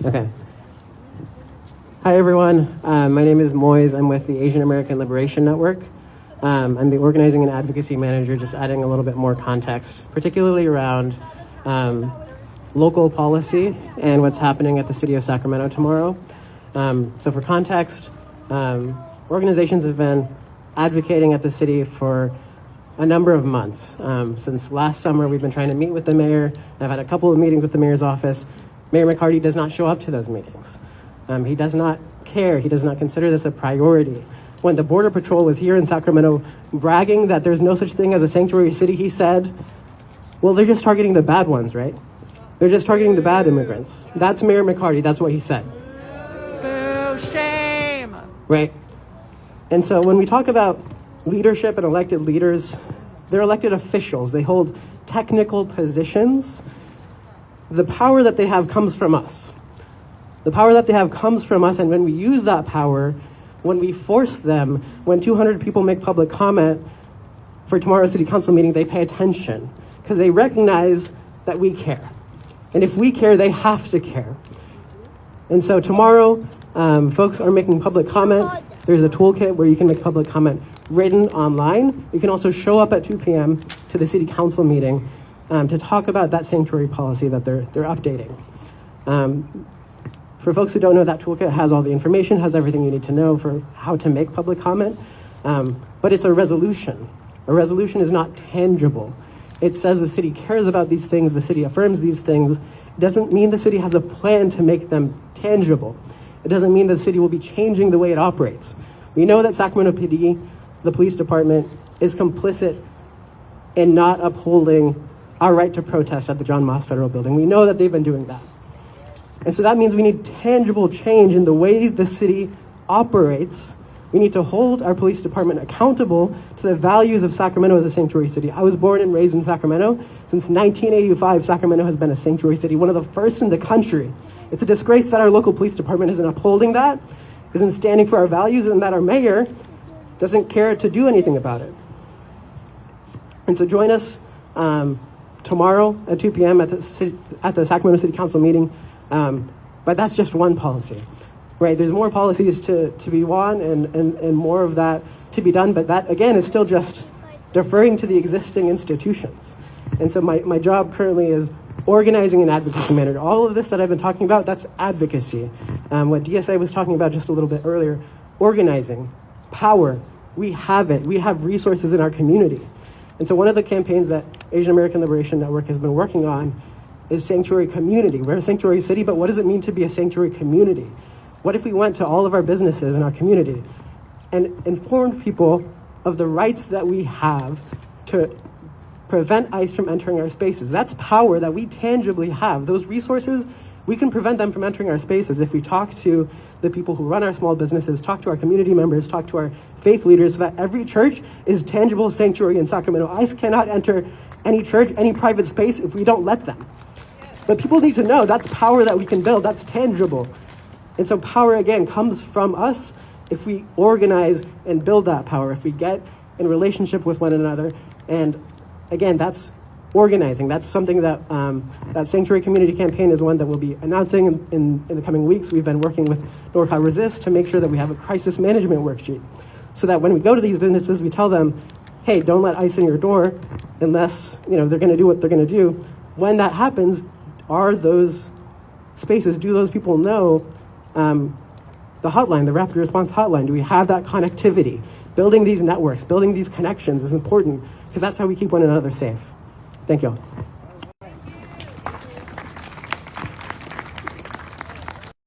Okay. Hi, everyone. My name is Moise. I'm with the Asian American Liberation Network. I'm the organizing and advocacy manager, just adding a little bit more context, particularly around local policy and what's happening at the city of Sacramento tomorrow. So for context, organizations have been advocating at the city for a number of months. Since last summer, we've been trying to meet with the mayor. I've had a couple of meetings with the mayor's office. Mayor McCarty does not show up to those meetings. He does not care. He does not consider this a priority. When the Border Patrol was here in Sacramento bragging that there's no such thing as a sanctuary city, he said, well, they're just targeting the bad ones, right? They're just targeting the bad immigrants. That's Mayor McCarty. That's what he said. Boo, shame. Right. And so when we talk about leadership and elected leaders, they're elected officials. They hold technical positions. The power that they have comes from us. The power that they have comes from us, and when we use that power, when we force them, when 200 people make public comment for tomorrow's city council meeting, they pay attention because they recognize that we care. And if we care, they have to care. And so tomorrow, folks are making public comment. There's a toolkit where you can make public comment written online. You can also show up at 2 p.m. to the city council meeting to talk about that sanctuary policy that they're updating. For folks who don't know, that toolkit has all the information, has everything you need to know for how to make public comment, but it's a resolution. A resolution is not tangible. It says the city cares about these things, the city affirms these things. It doesn't mean the city has a plan to make them tangible. It doesn't mean the city will be changing the way it operates. We know that Sacramento PD, the police department, is complicit in not upholding our right to protest at the John Moss Federal Building. We know that they've been doing that. And so that means we need tangible change in the way the city operates. We need to hold our police department accountable to the values of Sacramento as a sanctuary city. I was born and raised in Sacramento. Since 1985, Sacramento has been a sanctuary city, one of the first in the country. It's a disgrace that our local police department isn't upholding that, isn't standing for our values, and that our mayor doesn't care to do anything about it. And so join us tomorrow at 2 p.m. at the Sacramento City Council meeting. But that's just one policy, right? There's more policies to be won and more of that to be done. But that, again, is still just deferring to the existing institutions. And so my job currently is organizing an advocacy manager. All of this that I've been talking about, that's advocacy. What DSA was talking about just a little bit earlier, organizing, power, we have it. We have resources in our community. And so one of the campaigns that Asian American Liberation Network has been working on is sanctuary community. We're a sanctuary city, but what does it mean to be a sanctuary community? What if we went to all of our businesses in our community and informed people of the rights that we have to prevent ICE from entering our spaces? That's power that we tangibly have. Those resources, we can prevent them from entering our spaces if we talk to the people who run our small businesses, talk to our community members, talk to our faith leaders, so that every church is tangible sanctuary in Sacramento. ICE cannot enter any church, any private space if we don't let them. But people need to know that's power that we can build, that's tangible. And so power, again, comes from us if we organize and build that power, if we get in relationship with one another. And again, that's organizing. That's something that that Sanctuary Community Campaign is one that we'll be announcing in the coming weeks. We've been working with NorCal Resist to make sure that we have a crisis management worksheet so that when we go to these businesses, we tell them, hey, don't let ICE in your door unless they're going to do what they're going to do. When that happens, are those spaces, do those people know the hotline, the rapid response hotline? Do we have that connectivity? Building these networks, building these connections is important because that's how we keep one another safe. Thank you all.